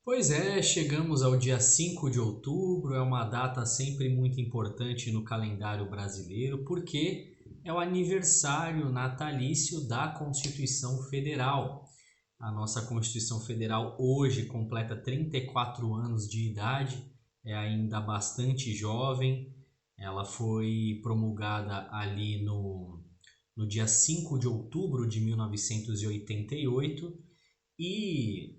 Pois é, chegamos ao dia 5 de outubro, é uma data sempre muito importante no calendário brasileiro, porque é o aniversário natalício da Constituição Federal. A nossa Constituição Federal hoje completa 34 anos de idade, é ainda bastante jovem. Ela foi promulgada ali no dia 5 de outubro de 1988 e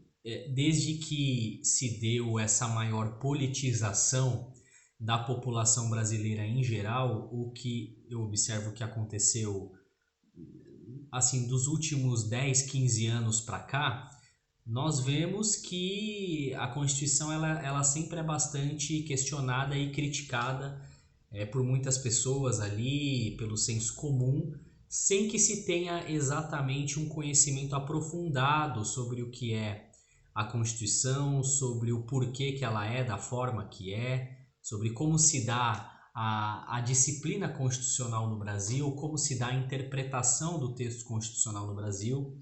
desde que se deu essa maior politização da população brasileira em geral, o que eu observo que aconteceu assim dos últimos 10, 15 anos para cá, nós vemos que a Constituição ela sempre é bastante questionada e criticada por muitas pessoas ali, pelo senso comum, sem que se tenha exatamente um conhecimento aprofundado sobre o que é a Constituição, sobre o porquê que ela é da forma que é, sobre como se dá a disciplina constitucional no Brasil, como se dá a interpretação do texto constitucional no Brasil.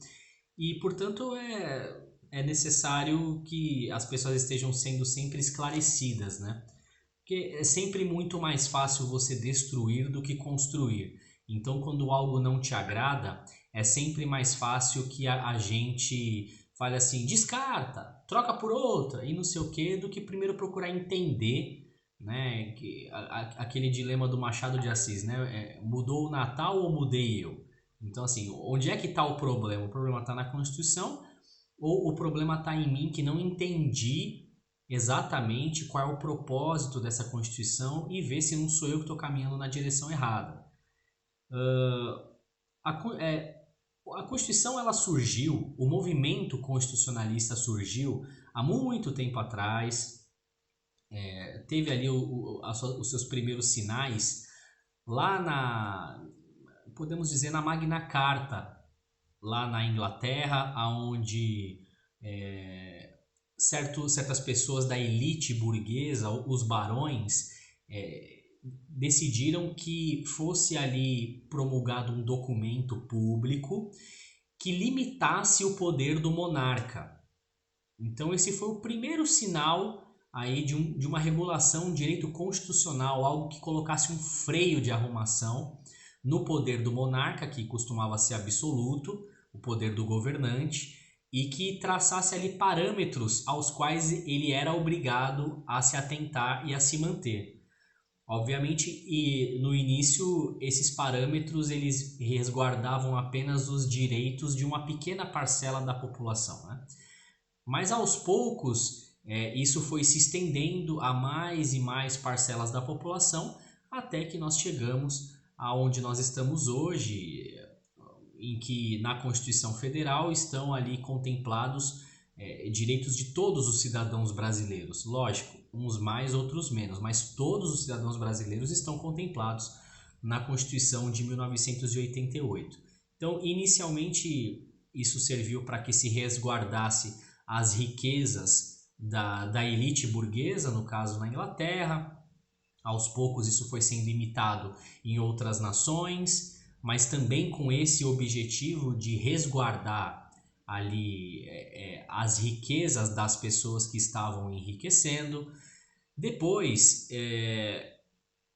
E, portanto, é necessário que as pessoas estejam sendo sempre esclarecidas, né? Porque é sempre muito mais fácil você destruir do que construir. Então, quando algo não te agrada, é sempre mais fácil que a gente fale assim, descarta, troca por outra e não sei o que, do que primeiro procurar entender, né? Aquele dilema do Machado de Assis, né? Mudou o Natal ou mudei eu? Então, assim, onde é que está o problema? O problema está na Constituição ou o problema está em mim que não entendi exatamente qual é o propósito dessa Constituição e ver se não sou eu que estou caminhando na direção errada. A Constituição ela surgiu, o movimento constitucionalista surgiu há muito tempo atrás, teve ali os seus primeiros sinais lá podemos dizer, na Magna Carta, lá na Inglaterra, aonde certas pessoas da elite burguesa, os barões, é, decidiram que fosse ali promulgado um documento público que limitasse o poder do monarca. Então esse foi o primeiro sinal aí de uma regulação, um direito constitucional, algo que colocasse um freio de arrumação no poder do monarca, que costumava ser absoluto, o poder do governante, e que traçasse ali parâmetros aos quais ele era obrigado a se atentar e a se manter. Obviamente, e no início esses parâmetros eles resguardavam apenas os direitos de uma pequena parcela da população, né? Mas aos poucos, isso foi se estendendo a mais e mais parcelas da população, até que nós chegamos aonde nós estamos hoje, em que na Constituição Federal estão ali contemplados direitos de todos os cidadãos brasileiros. Lógico, uns mais, outros menos, mas todos os cidadãos brasileiros estão contemplados na Constituição de 1988. Então, inicialmente, isso serviu para que se resguardasse as riquezas da elite burguesa, no caso na Inglaterra. Aos poucos isso foi sendo imitado em outras nações, mas também com esse objetivo de resguardar ali as riquezas das pessoas que estavam enriquecendo. Depois,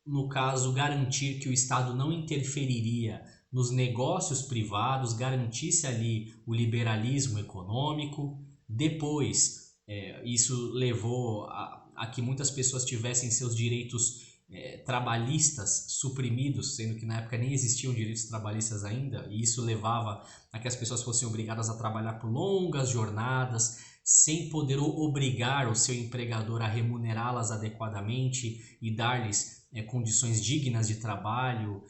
no caso, garantir que o Estado não interferiria nos negócios privados, garantisse ali o liberalismo econômico. Depois, isso levou a que muitas pessoas tivessem seus direitos trabalhistas suprimidos, sendo que na época nem existiam direitos trabalhistas ainda, e isso levava a que as pessoas fossem obrigadas a trabalhar por longas jornadas, sem poder obrigar o seu empregador a remunerá-las adequadamente e dar-lhes condições dignas de trabalho,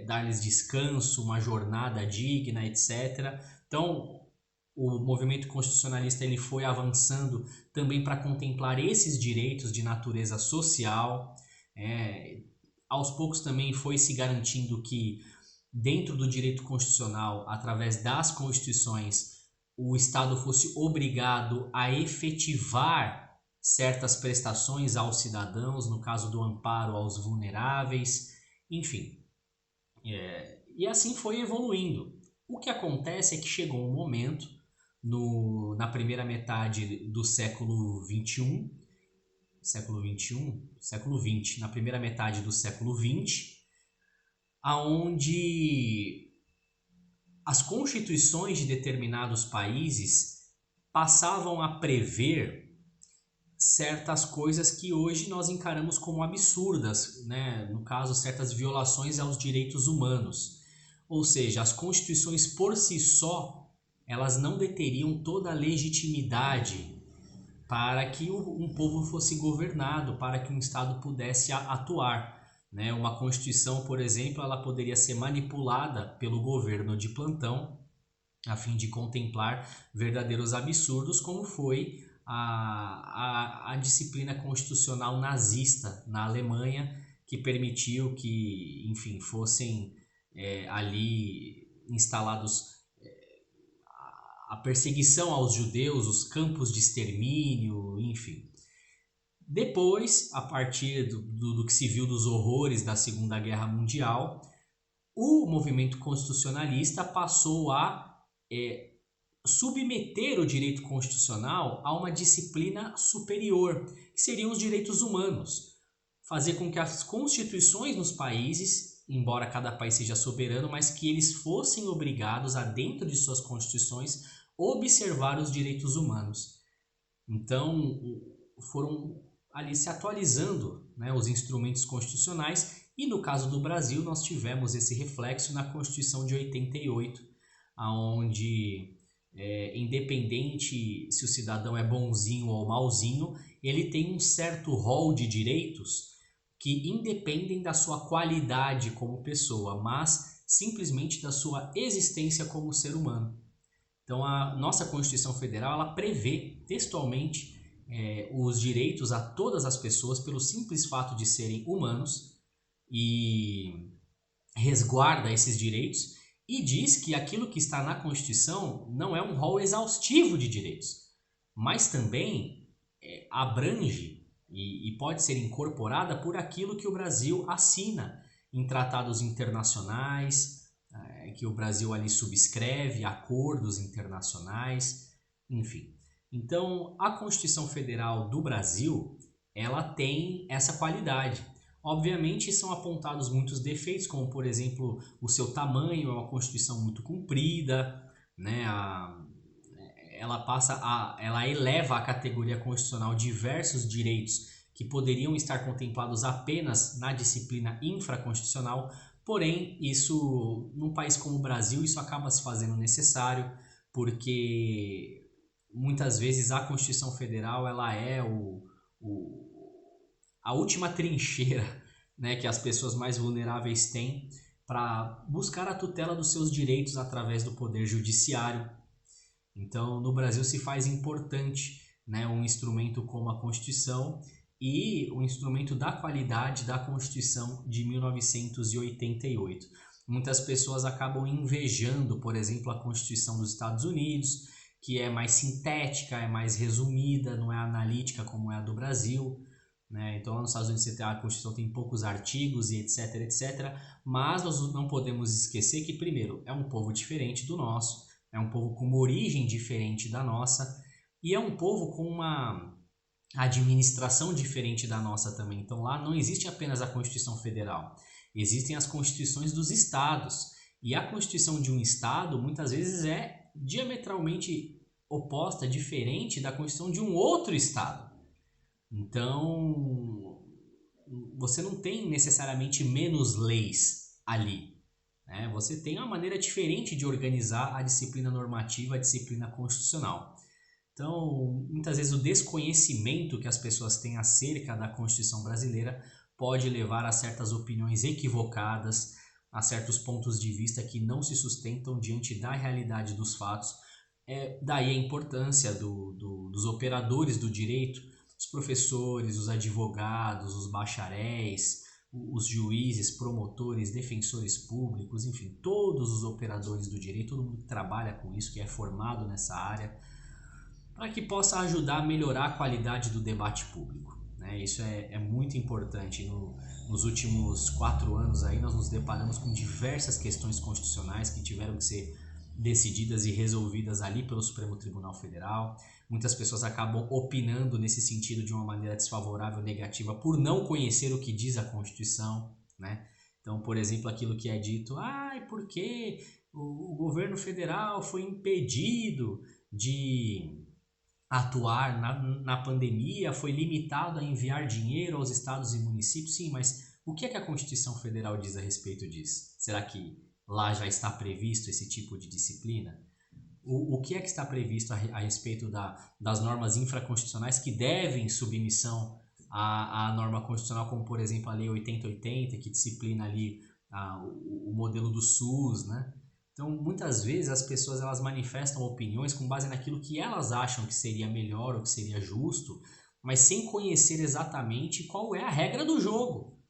dar-lhes descanso, uma jornada digna, etc. Então, o movimento constitucionalista ele foi avançando também para contemplar esses direitos de natureza social. É, aos poucos também foi se garantindo que, dentro do direito constitucional, através das constituições, o Estado fosse obrigado a efetivar certas prestações aos cidadãos, no caso do amparo aos vulneráveis, enfim. E assim foi evoluindo. O que acontece é que chegou um momento na primeira metade do século XXI, século XX, na primeira metade do século XX, aonde as constituições de determinados países passavam a prever certas coisas que hoje nós encaramos como absurdas, né? No caso, certas violações aos direitos humanos. Ou seja, as constituições por si só, elas não deteriam toda a legitimidade para que um povo fosse governado, para que um Estado pudesse atuar. Né? Uma Constituição, por exemplo, ela poderia ser manipulada pelo governo de plantão a fim de contemplar verdadeiros absurdos, como foi a disciplina constitucional nazista na Alemanha, que permitiu que, enfim, fossem ali instalados a perseguição aos judeus, os campos de extermínio, enfim. Depois, a partir do que se viu dos horrores da Segunda Guerra Mundial, o movimento constitucionalista passou a submeter o direito constitucional a uma disciplina superior, que seriam os direitos humanos. Fazer com que as constituições nos países, embora cada país seja soberano, mas que eles fossem obrigados a, dentro de suas constituições, observar os direitos humanos. Então, foram ali se atualizando, né, os instrumentos constitucionais, e no caso do Brasil nós tivemos esse reflexo na Constituição de 88, onde, independente se o cidadão é bonzinho ou malzinho, ele tem um certo rol de direitos que independem da sua qualidade como pessoa, mas simplesmente da sua existência como ser humano. Então a nossa Constituição Federal ela prevê textualmente os direitos a todas as pessoas pelo simples fato de serem humanos e resguarda esses direitos e diz que aquilo que está na Constituição não é um rol exaustivo de direitos, mas também abrange e pode ser incorporada por aquilo que o Brasil assina em tratados internacionais, que o Brasil ali subscreve, acordos internacionais, enfim. Então, a Constituição Federal do Brasil, ela tem essa qualidade. Obviamente, são apontados muitos defeitos, como, por exemplo, o seu tamanho, é uma Constituição muito comprida, né? Ela eleva à categoria constitucional diversos direitos que poderiam estar contemplados apenas na disciplina infraconstitucional. Porém, isso, num país como o Brasil, isso acaba se fazendo necessário, porque muitas vezes a Constituição Federal ela é a última trincheira, né, que as pessoas mais vulneráveis têm para buscar a tutela dos seus direitos através do Poder Judiciário. Então, no Brasil se faz importante, né, um instrumento como a Constituição e o instrumento da qualidade da Constituição de 1988. Muitas pessoas acabam invejando, por exemplo, a Constituição dos Estados Unidos, que é mais sintética, é mais resumida, não é analítica como é a do Brasil. Né? Então, lá nos Estados Unidos a Constituição tem poucos artigos e etc, etc. Mas nós não podemos esquecer que, primeiro, é um povo diferente do nosso, é um povo com uma origem diferente da nossa e é um povo com uma administração diferente da nossa também. Então lá não existe apenas a Constituição Federal, existem as constituições dos estados. E a Constituição de um estado muitas vezes é diametralmente oposta, diferente da Constituição de um outro estado. Então você não tem necessariamente menos leis ali. Né? Você tem uma maneira diferente de organizar a disciplina normativa, a disciplina constitucional. Então, muitas vezes o desconhecimento que as pessoas têm acerca da Constituição brasileira pode levar a certas opiniões equivocadas, a certos pontos de vista que não se sustentam diante da realidade dos fatos. Daí a importância dos operadores do direito, os professores, os advogados, os bacharéis, os juízes, promotores, defensores públicos, enfim, todos os operadores do direito, todo mundo que trabalha com isso, que é formado nessa área, para que possa ajudar a melhorar a qualidade do debate público. Né? Isso é muito importante. Nos últimos 4 anos aí nós nos deparamos com diversas questões constitucionais que tiveram que ser decididas e resolvidas ali pelo Supremo Tribunal Federal. Muitas pessoas acabam opinando nesse sentido de uma maneira desfavorável, negativa, por não conhecer o que diz a Constituição, né? Então, por exemplo, aquilo que é dito, porque o governo federal foi impedido de atuar na pandemia, foi limitado a enviar dinheiro aos estados e municípios. Sim, mas o que é que a Constituição Federal diz a respeito disso? Será que lá já está previsto esse tipo de disciplina? O que é que está previsto a respeito das normas infraconstitucionais que devem submissão à norma constitucional, como por exemplo a Lei 8080, que disciplina ali o modelo do SUS, né? Então, muitas vezes as pessoas elas manifestam opiniões com base naquilo que elas acham que seria melhor ou que seria justo, mas sem conhecer exatamente qual é a regra do jogo,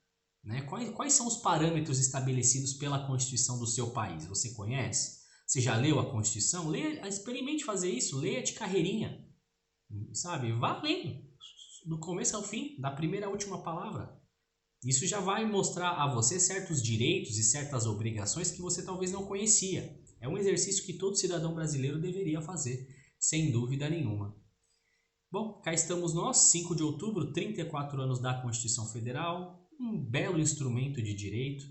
né? Quais são os parâmetros estabelecidos pela Constituição do seu país? Você conhece? Você já leu a Constituição? Leia, experimente fazer isso, leia de carreirinha, sabe? Vá lendo, do começo ao fim, da primeira à última palavra. Isso já vai mostrar a você certos direitos e certas obrigações que você talvez não conhecia. É um exercício que todo cidadão brasileiro deveria fazer, sem dúvida nenhuma. Bom, cá estamos nós, 5 de outubro, 34 anos da Constituição Federal, um belo instrumento de direito,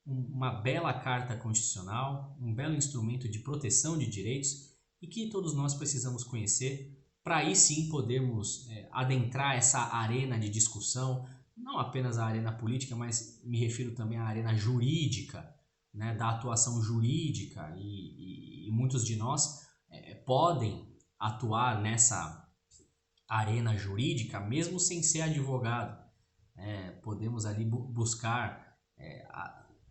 uma bela carta constitucional, um belo instrumento de proteção de direitos e que todos nós precisamos conhecer para aí sim podermos adentrar essa arena de discussão, não apenas a arena política, mas me refiro também à arena jurídica, né, da atuação jurídica e muitos de nós podem atuar nessa arena jurídica mesmo sem ser advogado. Podemos ali buscar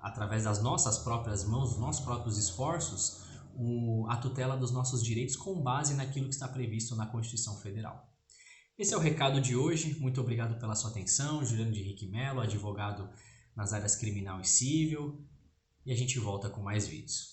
através das nossas próprias mãos, dos nossos próprios esforços, a tutela dos nossos direitos com base naquilo que está previsto na Constituição Federal. Esse é o recado de hoje. Muito obrigado pela sua atenção. Juliano de Henrique Melo, advogado nas áreas criminal e civil. E a gente volta com mais vídeos.